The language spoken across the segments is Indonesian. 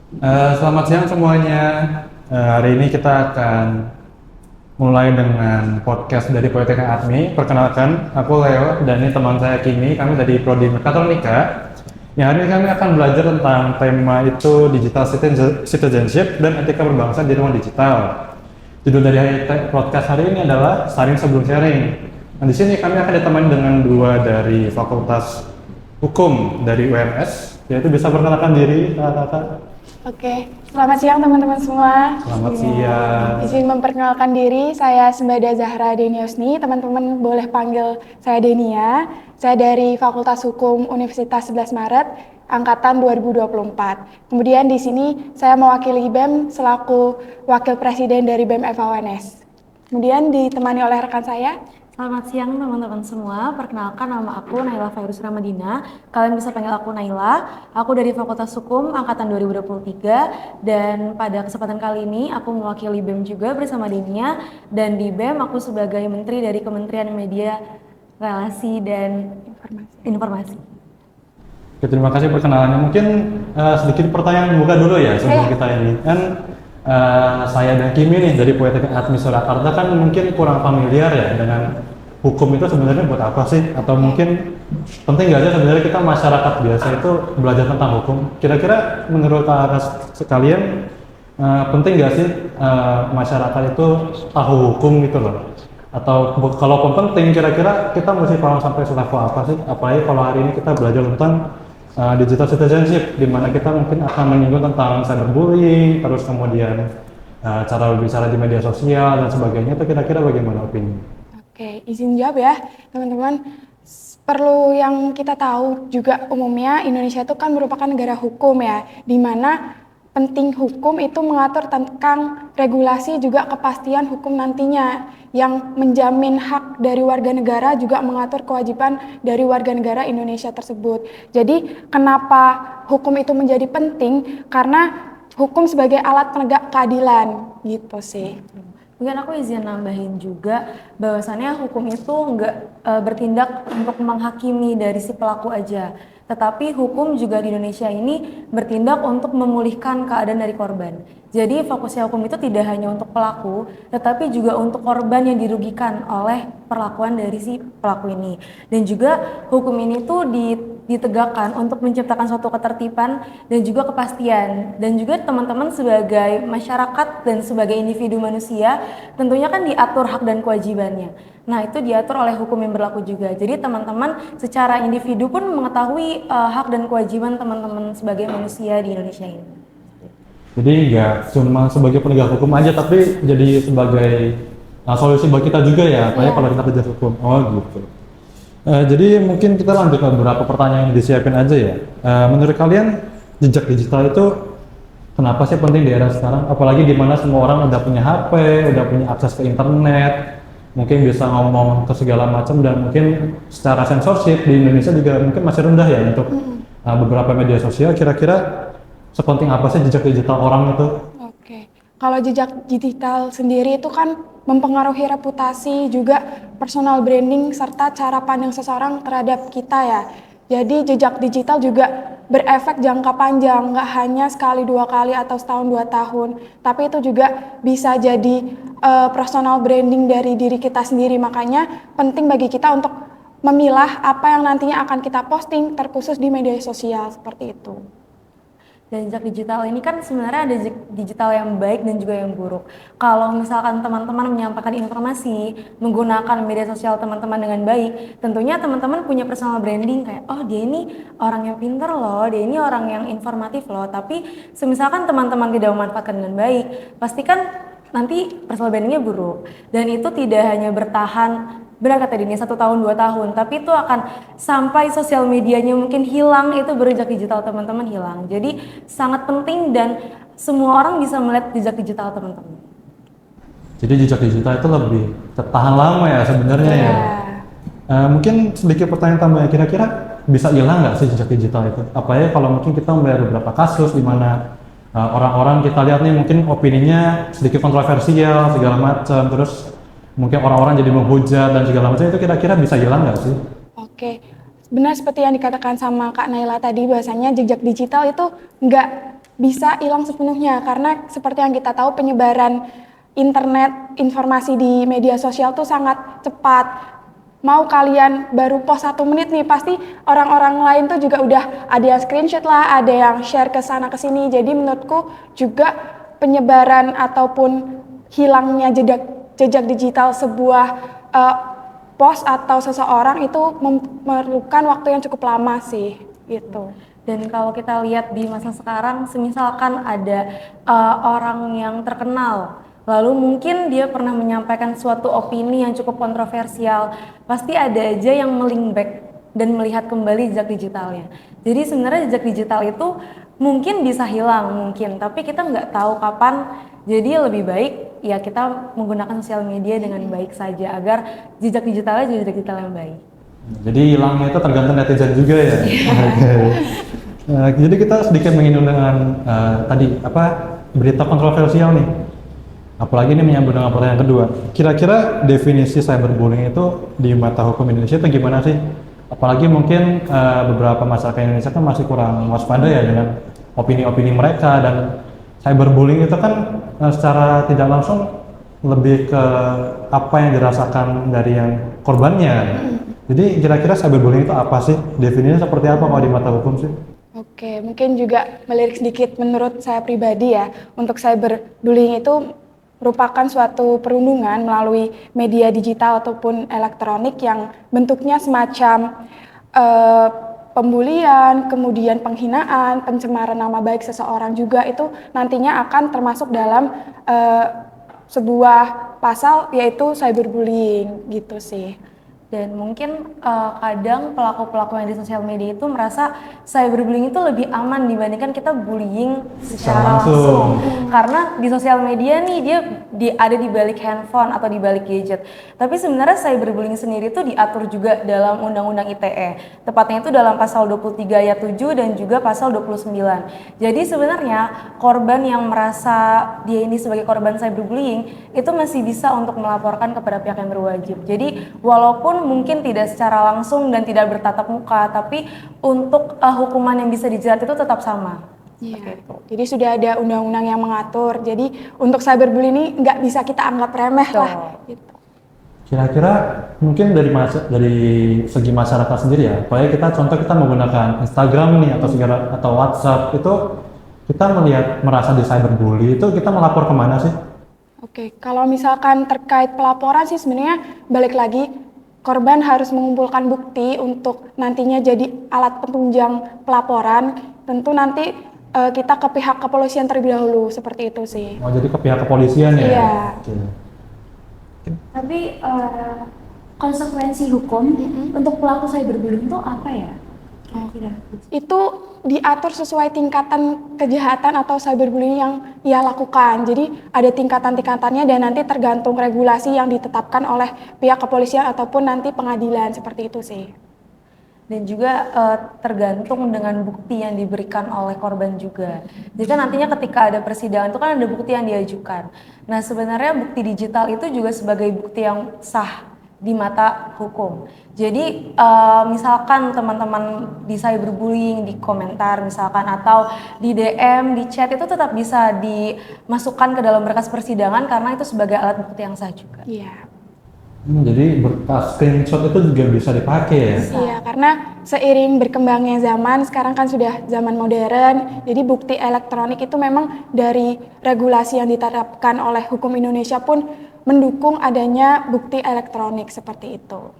Selamat siang semuanya. Hari ini kita akan mulai dengan podcast dari Politeknik Admi. Perkenalkan, aku Leo dan ini teman saya Kimi. Kami dari Prodi Mekatronika. Yang hari ini kami akan belajar tentang tema itu digital citizenship dan etika berbangsa di ruang digital. Judul dari podcast hari ini adalah Sharing Sebelum Sharing. Nah, di sini kami akan ditemani dengan dua dari Fakultas Hukum dari UMS, yaitu bisa perkenalkan diri, kakak. Oke, selamat siang teman-teman semua. Selamat siang. Izin memperkenalkan diri, saya Sembada Zahra Deniusni. Teman-teman boleh panggil saya Denia. Saya dari Fakultas Hukum Universitas 11 Maret, angkatan 2024. Kemudian di sini saya mewakili BEM selaku Wakil Presiden dari BEM FAUNS. Kemudian ditemani oleh rekan saya. Selamat siang teman-teman semua, perkenalkan nama aku Naila Fairuz Ramadina. Kalian bisa panggil aku Naila. Aku dari Fakultas Hukum Angkatan 2023 dan pada kesempatan kali ini aku mewakili BEM juga bersama Denia, dan di BEM aku sebagai Menteri dari Kementerian Media, Relasi dan Informasi. Oke, terima kasih perkenalannya. Mungkin sedikit pertanyaan buka dulu ya sebelum kita ini. Kan saya dan Kimi nih dari Politeknik Admi Surakarta kan mungkin kurang familiar ya dengan hukum itu sebenarnya buat apa sih? Atau mungkin penting nggak sih sebenarnya kita masyarakat biasa itu belajar tentang hukum? Kira-kira menurut kakak sekalian penting nggak sih masyarakat itu tahu hukum gitu loh? Atau kalaupun penting, kira-kira kita mesti paham sampai selevel apa sih? Apalagi kalau hari ini kita belajar tentang digital citizenship, di mana kita mungkin akan menyinggung tentang cyberbullying, terus kemudian cara berbicara di media sosial dan sebagainya. Itu kira-kira bagaimana opini? Oke, izin jawab ya teman-teman. Perlu yang kita tahu juga umumnya Indonesia itu kan merupakan negara hukum ya, di mana penting hukum itu mengatur tentang regulasi juga kepastian hukum nantinya yang menjamin hak dari warga negara juga mengatur kewajiban dari warga negara Indonesia tersebut. Jadi kenapa hukum itu menjadi penting? Karena hukum sebagai alat penegak keadilan gitu sih. Mungkin aku izin nambahin juga bahwasannya hukum itu nggak bertindak untuk menghakimi dari si pelaku aja, tetapi hukum juga di Indonesia ini bertindak untuk memulihkan keadaan dari korban. Jadi fokusnya hukum itu tidak hanya untuk pelaku, tetapi juga untuk korban yang dirugikan oleh perlakuan dari si pelaku ini. Dan juga hukum ini tuh ditegakkan untuk menciptakan suatu ketertiban dan juga kepastian. Dan juga teman-teman sebagai masyarakat dan sebagai individu manusia tentunya kan diatur hak dan kewajibannya. Nah, itu diatur oleh hukum yang berlaku juga. Jadi teman-teman secara individu pun mengetahui hak dan kewajiban teman-teman sebagai manusia di Indonesia ini. Jadi nggak cuma sebagai penegak hukum aja, tapi jadi sebagai solusi buat kita juga ya, apalagi kalau kita belajar hukum. Oh gitu. Jadi mungkin kita lanjut ke beberapa pertanyaan yang disiapin aja ya. Menurut kalian jejak digital itu kenapa sih penting di era sekarang? Apalagi di mana semua orang udah punya HP, udah punya akses ke internet, mungkin bisa ngomong ke segala macam, dan mungkin secara censorship di Indonesia juga mungkin masih rendah ya untuk beberapa media sosial. Kira-kira sepenting apa sih jejak digital orang itu? Oke, kalau jejak digital sendiri itu kan mempengaruhi reputasi, juga personal branding, serta cara pandang seseorang terhadap kita ya. Jadi jejak digital juga berefek jangka panjang, nggak hanya sekali dua kali atau setahun dua tahun, tapi itu juga bisa jadi personal branding dari diri kita sendiri. Makanya penting bagi kita untuk memilah apa yang nantinya akan kita posting, terkhusus di media sosial seperti itu. Dan jejak digital ini kan sebenarnya ada jejak digital yang baik dan juga yang buruk. Kalau misalkan teman-teman menyampaikan informasi menggunakan media sosial teman-teman dengan baik, tentunya teman-teman punya personal branding kayak, oh dia ini orang yang pintar loh, dia ini orang yang informatif loh. Tapi semisalkan teman-teman tidak memanfaatkan dengan baik, pastikan nanti personal brandingnya buruk. Dan itu tidak hanya bertahan, benar kata Dini, 1 tahun 2 tahun, tapi itu akan sampai sosial medianya mungkin hilang, itu berjejak digital teman-teman hilang. Jadi sangat penting dan semua orang bisa melihat jejak digital teman-teman. Jadi jejak digital itu lebih tertahan lama ya sebenarnya ya. Mungkin sedikit pertanyaan tambah, kira-kira bisa hilang nggak sih jejak digital itu? Apalagi kalau mungkin kita melihat beberapa kasus di mana orang-orang kita lihat nih mungkin opininya sedikit kontroversial segala macam, terus mungkin orang-orang jadi menghujat dan segala macam, itu kira-kira bisa hilang nggak sih? Oke, benar seperti yang dikatakan sama Kak Naila tadi, bahwasanya jejak digital itu nggak bisa hilang sepenuhnya, karena seperti yang kita tahu penyebaran internet, informasi di media sosial tuh sangat cepat. Mau kalian baru post 1 menit nih, pasti orang-orang lain tuh juga udah ada yang screenshot lah, ada yang share ke sana ke sini. Jadi menurutku juga penyebaran ataupun hilangnya jejak digital sebuah post atau seseorang itu memerlukan waktu yang cukup lama sih, gitu. Dan kalau kita lihat di masa sekarang, semisalkan ada orang yang terkenal, lalu mungkin dia pernah menyampaikan suatu opini yang cukup kontroversial, pasti ada aja yang melink back dan melihat kembali jejak digitalnya. Jadi sebenarnya jejak digital itu mungkin bisa hilang, mungkin, tapi kita nggak tahu kapan. Jadi lebih baik ya kita menggunakan sosial media dengan baik saja, agar jejak digitalnya jadi jejak digital yang baik. Jadi hilangnya itu tergantung netizen juga ya. Oke. Jadi kita sedikit menyinggung dengan tadi berita kontroversial nih. Apalagi ini menyambung dengan pertanyaan kedua. Kira-kira definisi cyberbullying itu di mata hukum Indonesia itu gimana sih? Apalagi mungkin beberapa masyarakat Indonesia kan masih kurang waspada ya dengan opini-opini mereka, dan cyberbullying itu kan secara tidak langsung lebih ke apa yang dirasakan dari yang korbannya. Jadi kira-kira cyberbullying itu apa sih? Definisinya seperti apa kalau di mata hukum sih? Oke, mungkin juga melirik sedikit menurut saya pribadi ya, untuk cyberbullying itu merupakan suatu perundungan melalui media digital ataupun elektronik yang bentuknya semacam pembulian, kemudian penghinaan, pencemaran nama baik seseorang juga itu nantinya akan termasuk dalam sebuah pasal, yaitu cyberbullying gitu sih. Dan mungkin kadang pelaku-pelaku yang di sosial media itu merasa cyberbullying itu lebih aman dibandingkan kita bullying secara langsung. Karena di sosial media nih dia ada di balik handphone atau di balik gadget. Tapi sebenarnya cyberbullying sendiri itu diatur juga dalam Undang-Undang ITE. Tepatnya itu dalam pasal 23 ayat 7 dan juga pasal 29. Jadi sebenarnya korban yang merasa dia ini sebagai korban cyberbullying itu masih bisa untuk melaporkan kepada pihak yang berwajib. Jadi walaupun mungkin tidak secara langsung dan tidak bertatap muka, tapi untuk hukuman yang bisa dijerat itu tetap sama. Iya. Jadi sudah ada undang-undang yang mengatur. Jadi untuk cyberbullying ini nggak bisa kita anggap remeh lah. Gitu. Kira-kira mungkin dari segi masyarakat sendiri ya, apalagi kita menggunakan Instagram nih atau WhatsApp, itu kita merasa di cyberbully itu kita melapor kemana sih? Oke, kalau misalkan terkait pelaporan sih sebenarnya balik lagi, korban harus mengumpulkan bukti untuk nantinya jadi alat penunjang pelaporan. Tentu nanti kita ke pihak kepolisian terlebih dahulu, seperti itu sih. Oh, jadi ke pihak kepolisian ya? Iya. Oke. Tapi konsekuensi hukum untuk pelaku cyberbullying itu apa ya? Kira-kira. Itu diatur sesuai tingkatan kejahatan atau cyberbullying yang ia lakukan. Jadi ada tingkatan-tingkatannya dan nanti tergantung regulasi yang ditetapkan oleh pihak kepolisian ataupun nanti pengadilan, seperti itu sih. Dan juga tergantung dengan bukti yang diberikan oleh korban juga. Jadi kan nantinya ketika ada persidangan itu kan ada bukti yang diajukan. Nah sebenarnya bukti digital itu juga sebagai bukti yang sah di mata hukum. Jadi misalkan teman-teman di cyberbullying, di komentar misalkan, atau di DM, di chat itu tetap bisa dimasukkan ke dalam berkas persidangan karena itu sebagai alat bukti yang sah juga. Iya. Jadi berkas screenshot itu juga bisa dipakai ya? Iya, karena seiring berkembangnya zaman, sekarang kan sudah zaman modern, jadi bukti elektronik itu memang dari regulasi yang diterapkan oleh hukum Indonesia pun mendukung adanya bukti elektronik seperti itu.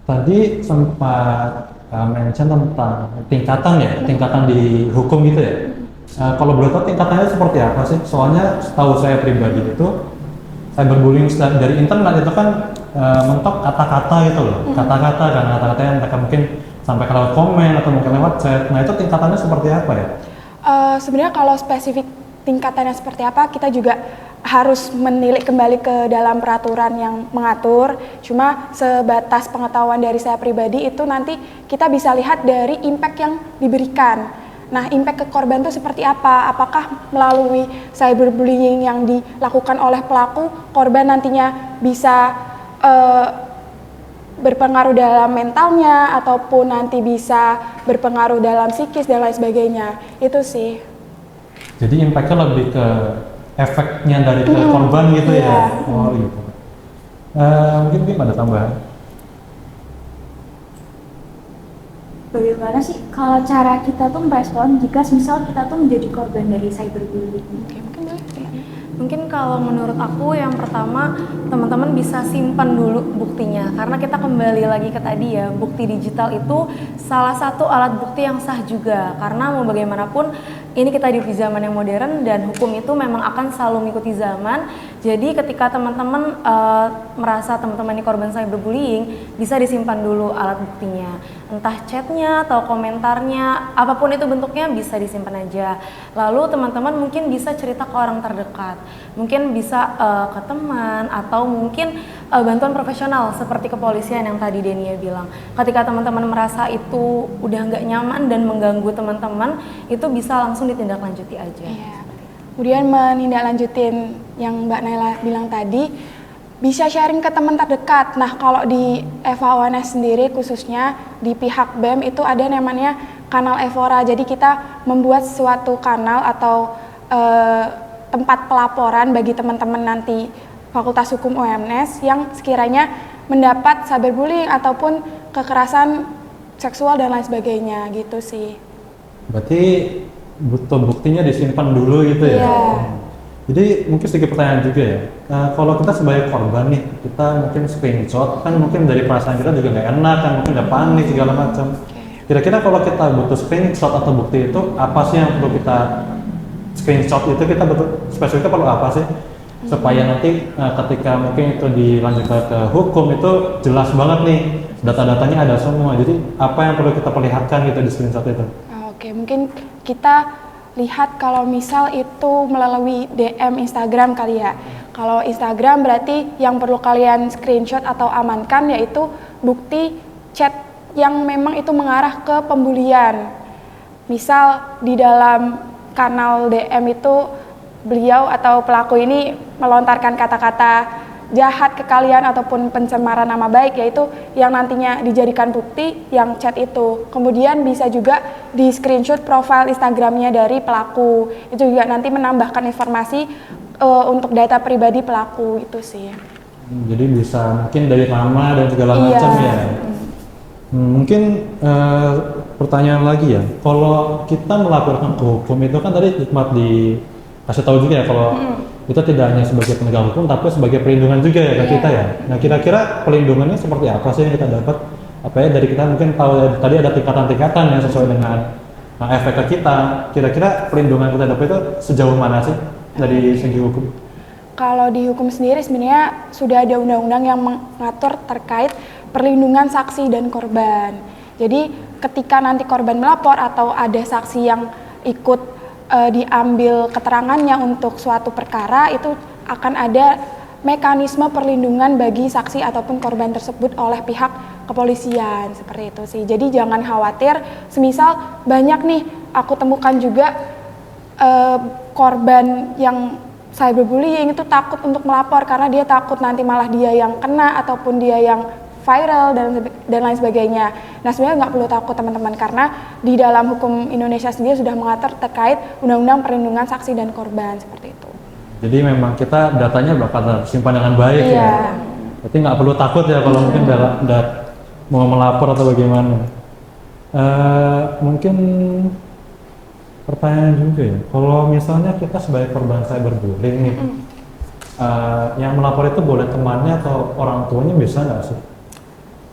Tadi sempat mention tentang tingkatan di hukum gitu ya. Kalau boleh tahu tingkatannya seperti apa sih? Soalnya setahu saya pribadi itu cyberbullying dari internet itu kan mentok kata-kata gitu loh, kata-kata yang mereka mungkin sampai lewat komen atau mungkin lewat chat. Nah itu tingkatannya seperti apa ya? Sebenarnya kalau spesifik tingkatannya seperti apa, kita juga harus menilik kembali ke dalam peraturan yang mengatur. Cuma sebatas pengetahuan dari saya pribadi itu nanti kita bisa lihat dari impact yang diberikan. Nah, impact ke korban itu seperti apa? Apakah melalui cyberbullying yang dilakukan oleh pelaku, korban nantinya bisa berpengaruh dalam mentalnya ataupun nanti bisa berpengaruh dalam psikis dan lain sebagainya. Itu sih. Jadi impactnya lebih ke efeknya dari ke korban gitu Iya. ya. Oh gitu. Mungkin ada tambahan? Bagaimana sih kalau cara kita tuh merespon jika misal kita tuh menjadi korban dari cyberbullying? Oke, mungkin boleh. Mungkin kalau menurut aku yang pertama teman-teman bisa simpan dulu buktinya karena kita kembali lagi ke tadi ya, bukti digital itu salah satu alat bukti yang sah juga karena mau bagaimanapun ini kita hidup di zaman yang modern dan hukum itu memang akan selalu mengikuti zaman. Jadi ketika teman-teman merasa teman-teman ini korban cyberbullying, bisa disimpan dulu alat buktinya, entah chatnya atau komentarnya, apapun itu bentuknya bisa disimpan aja. Lalu teman-teman mungkin bisa cerita ke orang terdekat, mungkin bisa ke teman atau mungkin bantuan profesional seperti kepolisian yang tadi Denia bilang. Ketika teman-teman merasa itu udah nggak nyaman dan mengganggu teman-teman, itu bisa langsung ditindaklanjuti aja. Iya. Kemudian menindaklanjutin yang Mbak Naila bilang tadi, bisa sharing ke teman terdekat. Nah, kalau di Eva UNS sendiri khususnya di pihak BEM itu ada namanya kanal Evora. Jadi kita membuat suatu kanal atau tempat pelaporan bagi teman-teman nanti Fakultas Hukum UNS yang sekiranya mendapat cyberbullying ataupun kekerasan seksual dan lain sebagainya gitu sih. Berarti butuh buktinya disimpan dulu gitu ya? Iya. Jadi mungkin sedikit pertanyaan juga ya, kalau kita sebagai korban nih, kita mungkin screenshot, kan mungkin dari perasaan kita juga nggak enak kan, mungkin udah panik segala macam. Kira-kira kalau kita butuh screenshot atau bukti itu, apa sih yang perlu kita screenshot itu, kita butuh spesifiknya perlu apa sih? Supaya nanti ketika mungkin itu dilanjutkan ke hukum itu jelas banget nih, data-datanya ada semua, jadi apa yang perlu kita perlihatkan gitu di screenshot itu? Oke, mungkin kita lihat kalau misal itu melalui DM Instagram kali ya. Kalau Instagram berarti yang perlu kalian screenshot atau amankan yaitu bukti chat yang memang itu mengarah ke pembulian. Misal di dalam kanal DM itu beliau atau pelaku ini melontarkan kata-kata jahat ke kalian ataupun pencemaran nama baik, yaitu yang nantinya dijadikan bukti yang chat itu. Kemudian bisa juga di screenshot profile Instagramnya dari pelaku, itu juga nanti menambahkan informasi untuk data pribadi pelaku itu sih. Jadi bisa mungkin dari nama dan segala macam ya. Mungkin pertanyaan lagi ya, kalau kita melaporkan ke hukum itu kan tadi hikmat dikasih tahu juga ya kalau kita tidak hanya sebagai penegak hukum tapi sebagai perlindungan juga ya ke kita ya. Nah kira-kira perlindungannya seperti apa sih yang kita dapat? Apa ya dari kita mungkin tahu ya, tadi ada tingkatan-tingkatan yang sesuai dengan efek ke kita. Kira-kira perlindungan kita dapat itu sejauh mana sih dari segi hukum? Kalau di hukum sendiri sebenarnya sudah ada undang-undang yang mengatur terkait perlindungan saksi dan korban. Jadi ketika nanti korban melapor atau ada saksi yang ikut diambil keterangannya untuk suatu perkara, itu akan ada mekanisme perlindungan bagi saksi ataupun korban tersebut oleh pihak kepolisian, seperti itu sih. Jadi jangan khawatir, semisal banyak nih aku temukan juga korban yang cyberbullying itu takut untuk melapor karena dia takut nanti malah dia yang kena ataupun dia yang viral dan lain sebagainya. Nah sebenarnya nggak perlu takut teman-teman karena di dalam hukum Indonesia sendiri sudah mengatur terkait undang-undang perlindungan saksi dan korban seperti itu. Jadi memang kita datanya bakal tersimpan dengan baik ya. Berarti nggak perlu takut ya kalau mungkin mau melapor atau bagaimana. Mungkin pertanyaan juga ya, kalau misalnya kita sebagai korban cyberbullying nih, yang melapor itu boleh temannya atau orang tuanya bisa nggak sih?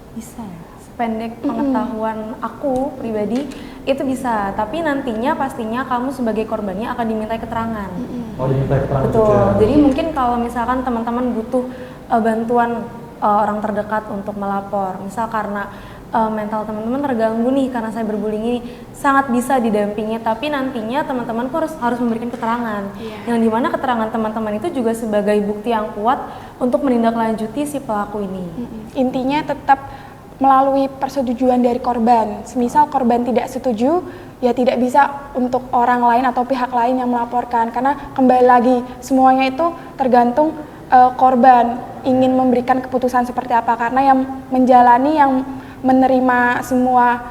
Bisa ya, sependek pengetahuan aku pribadi itu bisa, tapi nantinya pastinya kamu sebagai korbannya akan dimintai keterangan. Oh diminta keterangan Betul, juga. jadi mungkin kalau misalkan teman-teman butuh bantuan orang terdekat untuk melapor, misal karena mental teman-teman terganggu nih karena cyberbullying ini, sangat bisa didampingi, tapi nantinya teman-teman harus memberikan keterangan, yang dimana keterangan teman-teman itu juga sebagai bukti yang kuat untuk menindaklanjuti si pelaku ini. Intinya tetap melalui persetujuan dari korban. Semisal korban tidak setuju, ya tidak bisa untuk orang lain atau pihak lain yang melaporkan, karena kembali lagi semuanya itu tergantung korban ingin memberikan keputusan seperti apa, karena yang menjalani, yang menerima semua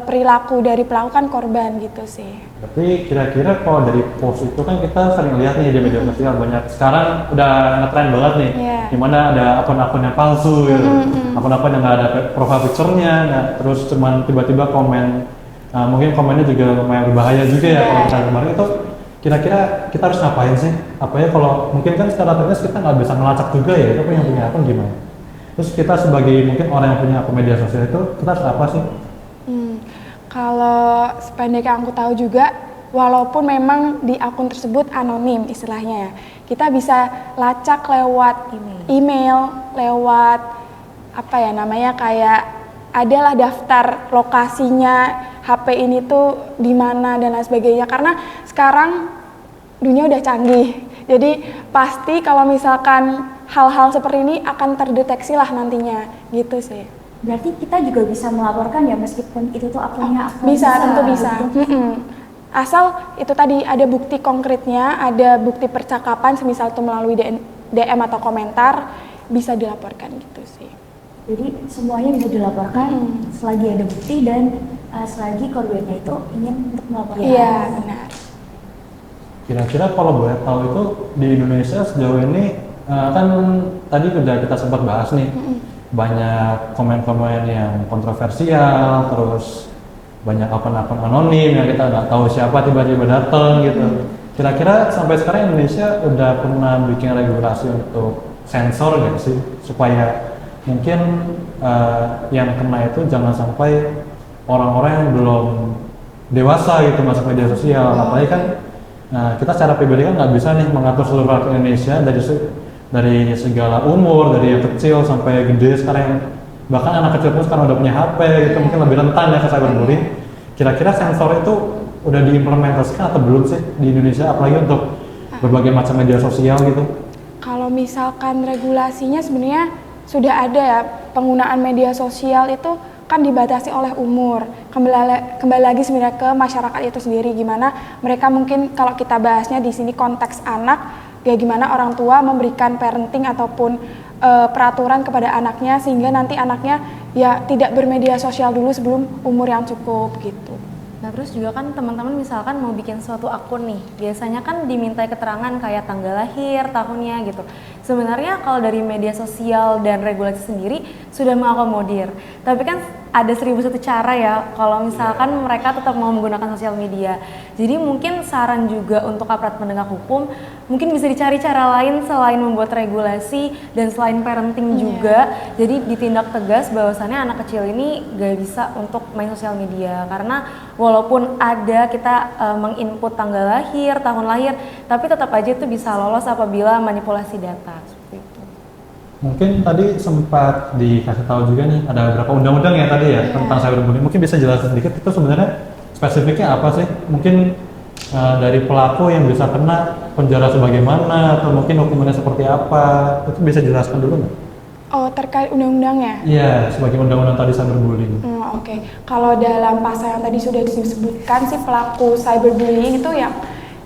perilaku dari pelaku kan korban gitu sih. Tapi kira-kira kalau dari post itu kan kita sering lihat nih di media sosial banyak sekarang udah ngetren banget nih, Iya. dimana ada akun-akun yang palsu gitu, akun-akun yang nggak ada profile picture-nya, nah, terus cuman tiba-tiba komen, mungkin komennya juga lumayan berbahaya juga ya kalau misalnya kemarin itu. Kira-kira kita harus ngapain sih? Apalagi kalau mungkin kan secara teknis kita nggak bisa ngelacak juga ya, itu yang punya akun gimana? Terus kita sebagai mungkin orang yang punya akun media sosial itu kita harus apa sih? Kalau sependek yang aku tahu juga, walaupun memang di akun tersebut anonim istilahnya ya, kita bisa lacak lewat email, lewat apa ya namanya, kayak adalah daftar lokasinya HP ini tuh di mana dan lain sebagainya. Karena sekarang dunia udah canggih, jadi pasti kalau misalkan hal-hal seperti ini akan terdeteksi lah nantinya, gitu sih. Berarti kita juga bisa melaporkan ya meskipun itu tuh akunnya akun Bisa, tentu bisa. gitu. Asal itu tadi ada bukti konkretnya, ada bukti percakapan, semisal itu melalui DM atau komentar, bisa dilaporkan gitu sih. Jadi semuanya bisa dilaporkan selagi ada bukti dan selagi korbannya itu ingin untuk melaporkan. Iya, benar. Kira-kira kalau boleh tahu itu di Indonesia sejauh ini kan tadi udah kita sempat bahas nih, banyak komen-komen yang kontroversial, terus banyak akun-akun anonim yang kita nggak tahu siapa tiba-tiba datang gitu. Kira-kira sampai sekarang Indonesia udah pernah bikin regulasi untuk sensor nggak sih supaya mungkin yang kena itu jangan sampai orang-orang yang belum dewasa gitu masuk media sosial, apalagi kan kita secara pribadi kan nggak bisa nih mengatur seluruh rakyat Indonesia dari segala umur, dari yang kecil sampai gede sekarang, bahkan anak kecil pun sekarang udah punya HP gitu, mungkin lebih rentan ya ke cyberbullying. Kira-kira sensor itu udah diimplementasikan atau belum sih di Indonesia, apalagi untuk berbagai macam media sosial gitu? Kalau misalkan regulasinya sebenarnya sudah ada ya, penggunaan media sosial itu kan dibatasi oleh umur. Kembali lagi sebenarnya ke masyarakat itu sendiri, gimana mereka mungkin kalau kita bahasnya di sini konteks anak, ya gimana orang tua memberikan parenting ataupun peraturan kepada anaknya sehingga nanti anaknya ya tidak bermedia sosial dulu sebelum umur yang cukup gitu. Nah terus juga kan teman-teman misalkan mau bikin suatu akun nih, biasanya kan dimintai keterangan kayak tanggal lahir, tahunnya gitu. Sebenarnya kalau dari media sosial dan regulasi sendiri sudah mengakomodir, tapi kan ada 1001 cara ya kalau misalkan mereka tetap mau menggunakan sosial media. Jadi mungkin saran juga untuk aparat penegak hukum, mungkin bisa dicari cara lain selain membuat regulasi dan selain parenting juga. Jadi ditindak tegas bahwasannya anak kecil ini gak bisa untuk main sosial media, karena walaupun ada kita menginput tanggal lahir, tahun lahir, tapi tetap aja itu bisa lolos apabila manipulasi data seperti itu. Mungkin tadi sempat dikasih tahu juga nih ada beberapa undang-undang ya tadi ya tentang cyberbullying. Mungkin bisa jelasin sedikit itu sebenarnya spesifiknya apa sih? Mungkin dari pelaku yang bisa kena penjara sebagaimana atau mungkin hukumannya seperti apa? Itu bisa jelaskan dulu nggak? Oh, terkait undang-undangnya? Iya, sebagai undang-undang tadi cyberbullying. Oke. Kalau dalam pasal yang tadi sudah disebutkan sih, pelaku cyberbullying itu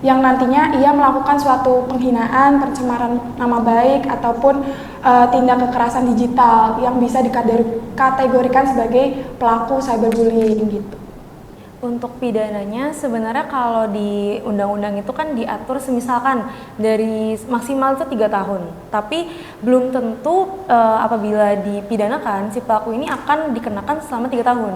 yang nantinya ia melakukan suatu penghinaan, pencemaran nama baik ataupun tindak kekerasan digital yang bisa dikategorikan sebagai pelaku cyberbullying gitu. Untuk pidananya sebenarnya kalau di undang-undang itu kan diatur semisalkan dari maksimal itu 3 tahun, tapi belum tentu apabila dipidanakan si pelaku ini akan dikenakan selama 3 tahun.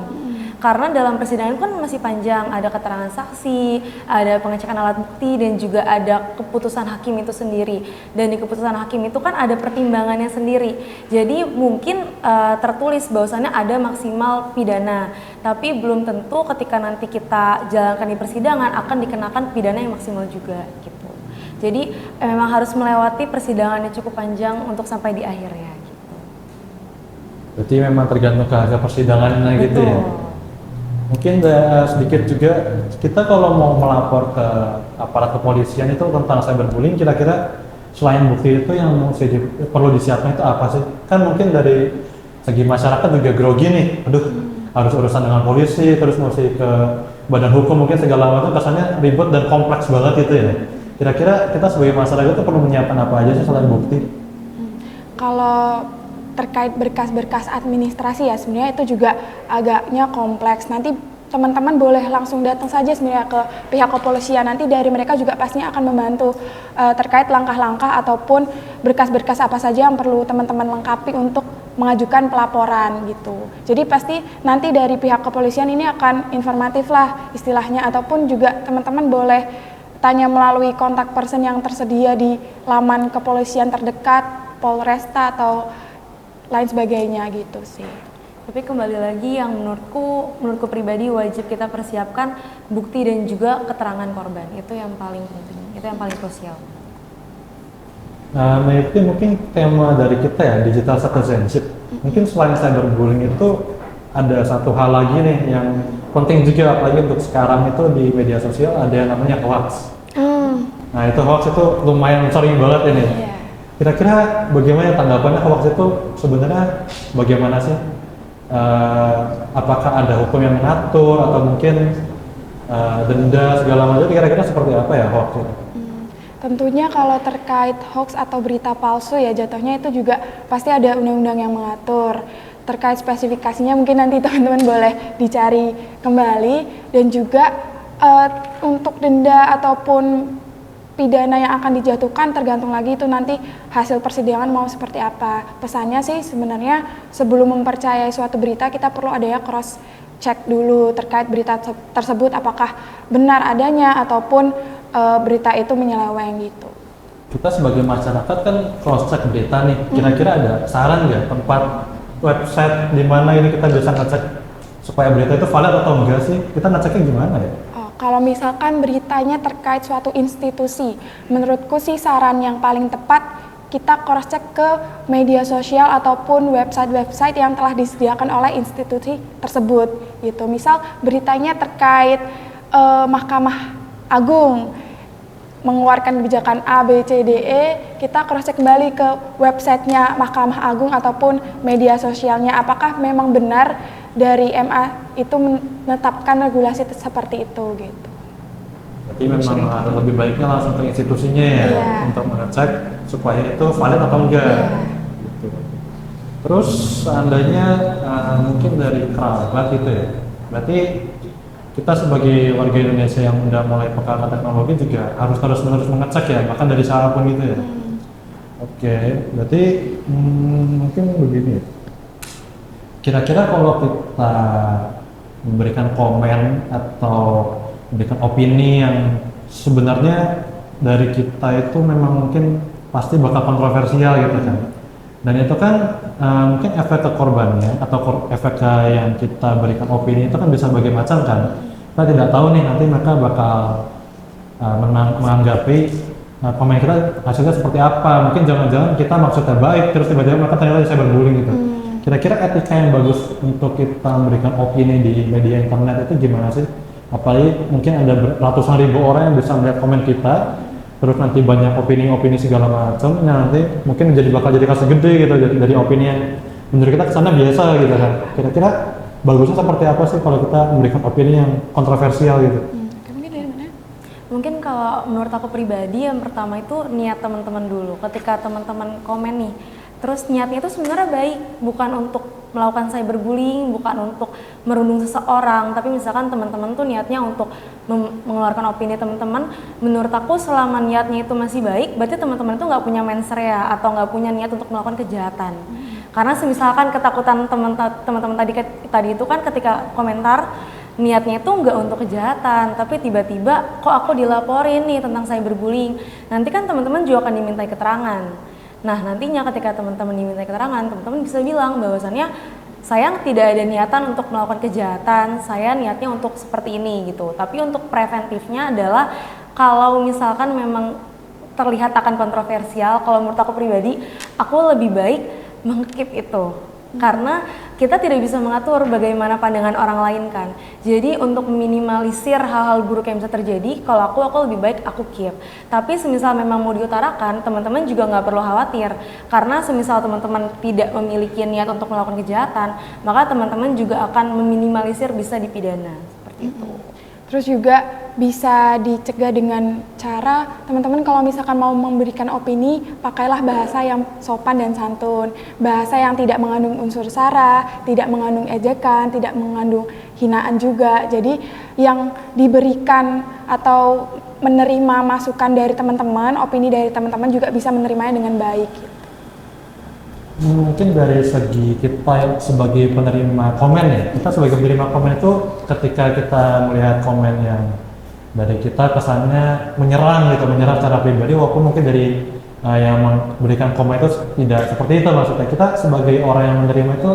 Karena dalam persidangan kan masih panjang, ada keterangan saksi, ada pengecekan alat bukti, dan juga ada keputusan hakim itu sendiri. Dan di keputusan hakim itu kan ada pertimbangannya sendiri. Jadi mungkin tertulis bahwasannya ada maksimal pidana, tapi belum tentu ketika nanti kita jalankan di persidangan akan dikenakan pidana yang maksimal juga gitu. Jadi memang harus melewati persidangan yang cukup panjang untuk sampai di akhirnya gitu. Berarti memang tergantung ke hasil persidangannya gitu ya. Mungkin sedikit juga, kita kalau mau melapor ke aparat kepolisian itu tentang cyberbullying, kira-kira selain bukti itu yang perlu disiapkan itu apa sih? Kan mungkin dari segi masyarakat juga grogi nih, aduh harus urusan dengan polisi, terus mesti ke badan hukum, mungkin segala macam kesannya ribet dan kompleks banget gitu ya. Kira-kira kita sebagai masyarakat itu perlu menyiapkan apa aja sih selain bukti? Kalau terkait berkas-berkas administrasi ya sebenarnya itu juga agaknya kompleks. Nanti teman-teman boleh langsung datang saja sebenarnya ke pihak kepolisian, nanti dari mereka juga pastinya akan membantu terkait langkah-langkah ataupun berkas-berkas apa saja yang perlu teman-teman lengkapi untuk mengajukan pelaporan gitu. Jadi pasti nanti dari pihak kepolisian ini akan informatif lah istilahnya, ataupun juga teman-teman boleh tanya melalui kontak person yang tersedia di laman kepolisian terdekat, Polresta atau lain sebagainya gitu sih. Tapi kembali lagi yang menurutku pribadi wajib kita persiapkan bukti dan juga keterangan korban. Itu yang paling penting, itu yang paling krusial. Nah, itu mungkin tema dari kita ya, digital citizenship. Mungkin selain cyberbullying itu ada satu hal lagi nih yang penting juga, apalagi untuk sekarang itu di media sosial ada yang namanya hoax. Nah itu hoax itu lumayan sering banget ini. Kira-kira bagaimana tanggapannya hoax itu sebenarnya bagaimana sih? Apakah ada hukum yang mengatur atau mungkin denda segala macam, kira-kira seperti apa ya hoax itu? Tentunya kalau terkait hoax atau berita palsu ya jatuhnya itu juga pasti ada undang-undang yang mengatur. Terkait spesifikasinya mungkin nanti teman-teman boleh dicari kembali, dan juga untuk denda ataupun pidana yang akan dijatuhkan tergantung lagi itu nanti hasil persidangan mau seperti apa. Pesannya sih sebenarnya sebelum mempercayai suatu berita kita perlu adanya cross check dulu terkait berita tersebut apakah benar adanya ataupun berita itu menyeleweng gitu. Kita sebagai masyarakat kan cross check berita nih, kira-kira ada saran nggak tempat website di mana ini kita bisa ngecek supaya berita itu valid atau enggak sih? Kita ngeceknya gimana ya? Kalau misalkan beritanya terkait suatu institusi, menurutku sih saran yang paling tepat kita cross check ke media sosial ataupun website-website yang telah disediakan oleh institusi tersebut gitu. Misal beritanya terkait Mahkamah Agung mengeluarkan kebijakan A, B, C, D, E, kita cross check kembali ke websitenya Mahkamah Agung ataupun media sosialnya apakah memang benar dari MA itu menetapkan regulasi seperti itu gitu. Berarti memang harus lebih baiknya langsung ke institusinya ya, untuk mengecek supaya itu valid atau enggak. Gitu. Terus seandainya mungkin dari kerabat gitu ya, berarti kita sebagai warga Indonesia yang udah mulai peka akan teknologi juga harus terus-menerus mengecek ya, bahkan dari sana pun gitu ya. Oke, berarti mungkin begini ya. Kira-kira kalau kita memberikan komen atau memberikan opini yang sebenarnya dari kita itu memang mungkin pasti bakal kontroversial gitu kan, dan itu kan mungkin efek ke korbannya atau efek ke yang kita berikan opini itu kan bisa berbagai macam kan. Kita tidak tahu nih nanti mereka bakal menanggapi komen kita hasilnya seperti apa. Mungkin jangan-jangan kita maksudnya baik terus tiba-tiba mereka ternyata cyberbullying gitu. Kira-kira etika yang bagus untuk kita memberikan opini di media internet itu gimana sih? Apalagi mungkin ada ratusan ribu orang yang bisa melihat komen kita, terus nanti banyak opini-opini segala macam, nanti mungkin bakal jadi kasus gede gitu dari opini yang menurut kita kesana biasa gitu kan. Kira-kira bagusnya seperti apa sih kalau kita memberikan opini yang kontroversial gitu? Mungkin kalau menurut aku pribadi yang pertama itu niat teman-teman dulu. Ketika teman-teman komen nih, terus niatnya itu sebenarnya baik, bukan untuk melakukan cyberbullying, bukan untuk merundung seseorang, tapi misalkan teman-teman tuh niatnya untuk mengeluarkan opini teman-teman, menurut aku selama niatnya itu masih baik, berarti teman-teman itu nggak punya mens rea atau nggak punya niat untuk melakukan kejahatan. Karena semisalkan ketakutan teman-teman tadi itu kan ketika komentar niatnya itu nggak untuk kejahatan, tapi tiba-tiba kok aku dilaporin nih tentang cyberbullying, nanti kan teman-teman juga akan dimintai keterangan. Nah nantinya ketika teman-teman diminta keterangan, teman-teman bisa bilang bahwasannya saya tidak ada niatan untuk melakukan kejahatan, saya niatnya untuk seperti ini gitu. Tapi untuk preventifnya adalah kalau misalkan memang terlihat akan kontroversial, kalau menurut aku pribadi, aku lebih baik meng-keep itu. Karena kita tidak bisa mengatur bagaimana pandangan orang lain kan. Jadi untuk meminimalisir hal-hal buruk yang bisa terjadi, kalau aku lebih baik aku keep. Tapi semisal memang mau diutarakan, teman-teman juga nggak perlu khawatir. Karena semisal teman-teman tidak memiliki niat untuk melakukan kejahatan, maka teman-teman juga akan meminimalisir bisa dipidana. Seperti itu. Terus juga bisa dicegah dengan cara teman-teman kalau misalkan mau memberikan opini, pakailah bahasa yang sopan dan santun, bahasa yang tidak mengandung unsur sara, tidak mengandung ejekan, tidak mengandung hinaan juga. Jadi yang diberikan atau menerima masukan dari teman-teman, opini dari teman-teman juga bisa menerimanya dengan baik. Mungkin dari segi kita sebagai penerima komen ya, kita sebagai penerima komen itu ketika kita melihat komen yang dari kita kesannya menyerang gitu, menyerang secara pribadi, walaupun mungkin dari yang memberikan komen itu tidak seperti itu maksudnya. Kita sebagai orang yang menerima itu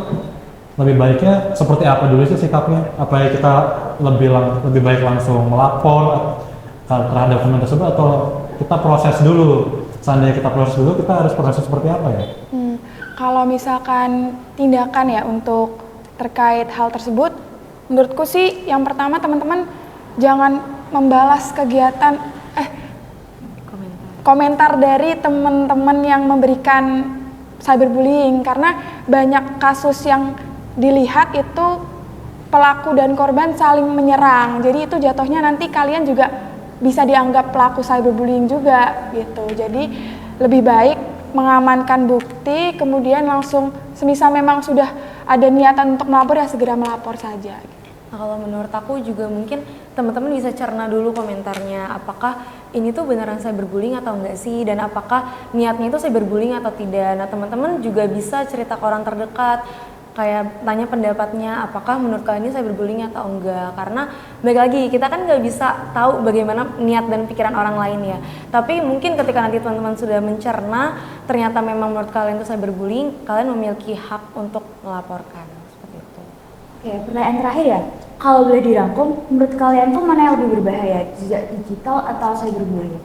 lebih baiknya seperti apa dulu sih sikapnya? Apa kita lebih baik langsung melapor terhadap komen tersebut atau kita proses dulu? Seandainya kita proses dulu, kita harus proses seperti apa ya? Kalau misalkan tindakan ya untuk terkait hal tersebut, menurutku sih yang pertama teman-teman jangan membalas kegiatan komentar dari teman-teman yang memberikan cyberbullying, karena banyak kasus yang dilihat itu pelaku dan korban saling menyerang. Jadi itu jatuhnya nanti kalian juga bisa dianggap pelaku cyberbullying juga gitu. Jadi lebih baik mengamankan bukti, kemudian langsung semisal memang sudah ada niatan untuk melapor ya segera melapor saja. Nah, kalau menurut aku juga mungkin teman-teman bisa cerna dulu komentarnya, apakah ini tuh beneran cyberbullying atau enggak sih, dan apakah niatnya itu cyberbullying atau tidak. Nah, teman-teman juga bisa cerita ke orang terdekat, kayak tanya pendapatnya, apakah menurut kalian ini cyberbullying atau enggak. Karena balik lagi, kita kan nggak bisa tahu bagaimana niat dan pikiran orang lain ya. Tapi mungkin ketika nanti teman-teman sudah mencerna, ternyata memang menurut kalian itu cyberbullying, kalian memiliki hak untuk melaporkan. Seperti itu. Oke, pertanyaan terakhir ya. Kalau boleh dirangkum, menurut kalian tuh mana yang lebih berbahaya, jejak digital atau cyberbullying?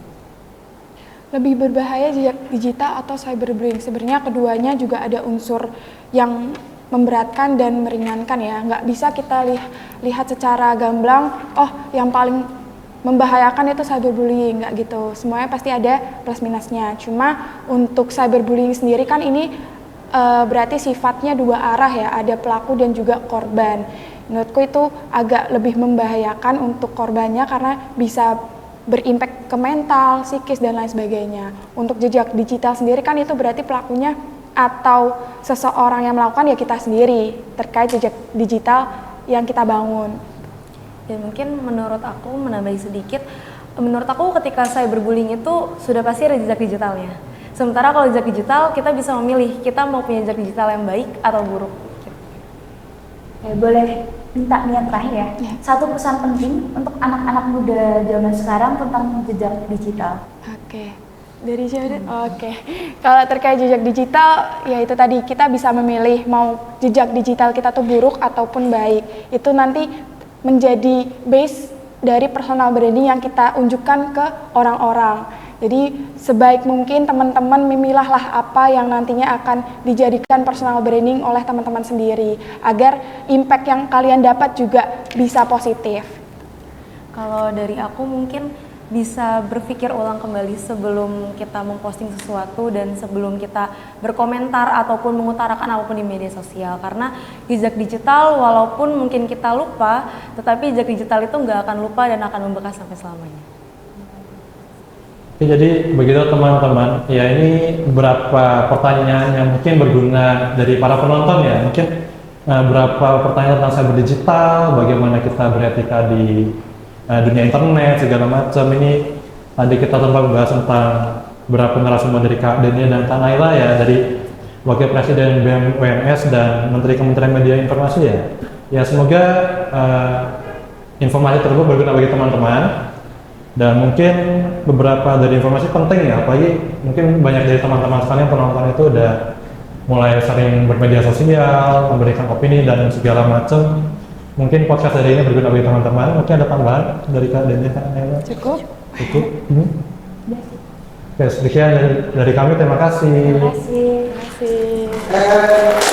Lebih berbahaya jejak digital atau cyberbullying? Sebenarnya keduanya juga ada unsur yang memberatkan dan meringankan ya. Nggak bisa kita lihat secara gamblang, oh yang paling membahayakan itu cyberbullying, nggak gitu. Semuanya pasti ada plus minusnya. Cuma untuk cyberbullying sendiri kan ini berarti sifatnya dua arah ya, ada pelaku dan juga korban. Menurutku itu agak lebih membahayakan untuk korbannya karena bisa berimpact ke mental, psikis, dan lain sebagainya. Untuk jejak digital sendiri kan itu berarti pelakunya atau seseorang yang melakukan ya kita sendiri terkait jejak digital yang kita bangun. Dan mungkin menurut aku menambahi sedikit, menurut aku ketika cyberbullying itu sudah pasti ada jejak digitalnya. Sementara kalau jejak digital kita bisa memilih kita mau punya jejak digital yang baik atau buruk. Boleh minta niat terakhir ya. Satu pesan penting untuk anak-anak muda zaman sekarang tentang jejak digital. Oke. Dari siapa? Oke. Kalau terkait jejak digital, ya itu tadi kita bisa memilih mau jejak digital kita tuh buruk ataupun baik. Itu nanti menjadi base dari personal branding yang kita unjukkan ke orang-orang. Jadi sebaik mungkin teman-teman memilahlah apa yang nantinya akan dijadikan personal branding oleh teman-teman sendiri agar impact yang kalian dapat juga bisa positif. Kalau dari aku mungkin bisa berpikir ulang kembali sebelum kita memposting sesuatu dan sebelum kita berkomentar ataupun mengutarakan apapun di media sosial, karena jejak digital walaupun mungkin kita lupa, tetapi jejak digital itu nggak akan lupa dan akan membekas sampai selamanya. Oke, jadi begitu teman-teman, ya ini beberapa pertanyaan yang mungkin berguna dari para penonton ya, mungkin beberapa pertanyaan tentang cyber digital, bagaimana kita beretika di dunia internet segala macam. Ini tadi kita sempat membahas tentang beberapa narasumber dari Kak Denia dan Kak Naila ya, dari Wakil Presiden BEM UNS dan Menteri Kementerian Media Informasi ya. Ya semoga informasi tersebut berguna bagi teman-teman dan mungkin beberapa dari informasi penting ya, apalagi mungkin banyak dari teman-teman sekalian penonton itu udah mulai sering bermedia sosial, memberikan opini dan segala macam. Mungkin podcast hari ini berguna bagi teman-teman. Mungkin ada tambahan dari Kak Denia, Kak Naila? Cukup? Cukup? Oke, sekian dari kami. Terima kasih. Terima kasih. Terima kasih.